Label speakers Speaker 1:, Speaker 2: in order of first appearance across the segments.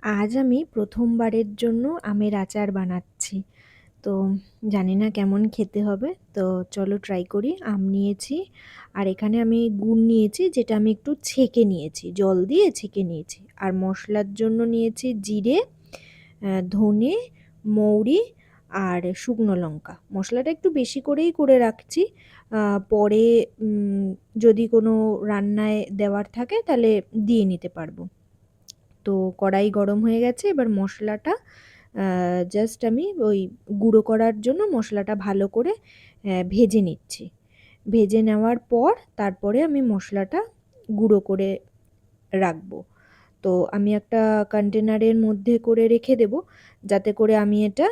Speaker 1: আজ আমি প্রথমবারের জন্য আমের আচার বানাচ্ছি। তো জানি না কেমন খেতে হবে। তো চলো ট্রাই করি। আম নিয়েছি আর এখানে আমি গুড় নিয়েছি, যেটা আমি একটু ছেঁকে নিয়েছি, জল দিয়ে ছেঁকে নিয়েছি। আর মশলার জন্য নিয়েছি জিরে, ধনে, মৌরি আর শুকনো লঙ্কা। মশলাটা একটু বেশি করেই করে রাখছি। পরে যদি কোনো রান্নায় দেওয়ার থাকে তাহলে দিয়ে নিতে পারবো। তো কড়াই গরম হয়ে গেছে, এবার মশলাটা জাস্ট আমি ওই গুঁড়ো করার জন্য মশলাটা ভালো করে ভেজে নিচ্ছি। ভেজে নেওয়ার পর তারপরে আমি মশলাটা গুঁড়ো করে রাখবো। তো আমি একটা কন্টেনারের মধ্যে করে রেখে দেব, যাতে করে আমি এটা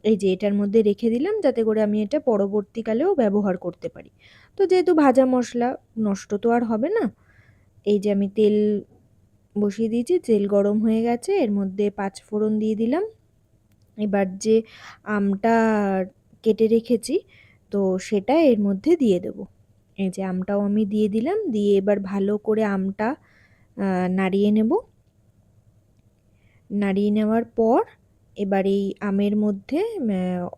Speaker 1: এই যে এটার মধ্যে রেখে দিলাম, যাতে করে আমি এটা পরবর্তীকালেও ব্যবহার করতে পারি। তো যেহেতু ভাজা মশলা, নষ্ট তো আর হবে না। এই যে আমি তেল বসিয়ে দিয়েছি, তেল গরম হয়ে গেছে, এর মধ্যে 5 ফোড়ন দিয়ে দিলাম। এবার যে আমটা কেটে রেখেছি, তো সেটা এর মধ্যে দিয়ে দেব। এই যে আমটাও আমি দিয়ে দিলাম, দিয়ে এবার ভালো করে আমটা নাড়িয়ে নেব। নাড়িয়ে নেওয়ার পর এবার এই আমের মধ্যে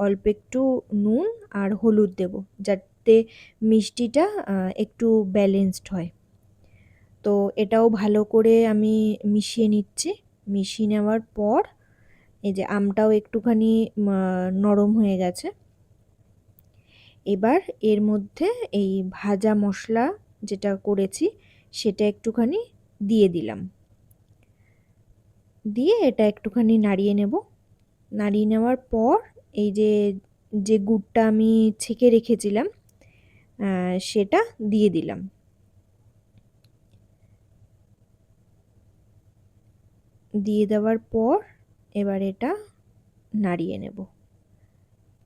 Speaker 1: অল্প একটু নুন আর হলুদ দেব, যাতে মিষ্টিটা একটু ব্যালেন্সড হয়। তো এটাও ভালো করে আমি মিশিয়ে নিচ্ছি। মিশিয়ে নেওয়ার পর এই যে আমটাও একটুখানি নরম হয়ে গেছে। এবার এর মধ্যে এই ভাজা মশলা যেটা করেছি সেটা একটুখানি দিয়ে দিলাম। দিয়ে এটা একটুখানি নাড়িয়ে নেব। নাড়িয়ে নেওয়ার পর এই যে যে গুড়টা আমি ছেঁকে রেখেছিলাম সেটা দিয়ে দিলাম। দিয়ে দেওয়ার পর এবার এটা নাড়িয়ে নেব।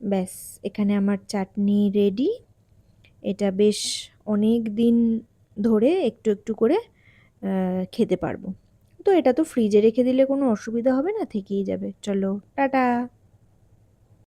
Speaker 1: ব্যাস, এখানে আমার চাটনি রেডি। এটা বেশ অনেক দিন ধরে একটু একটু করে খেতে পারবো। তো এটা তো ফ্রিজে রেখে দিলে কোনো অসুবিধা হবে না, থেকেই যাবে। চলো টাটা।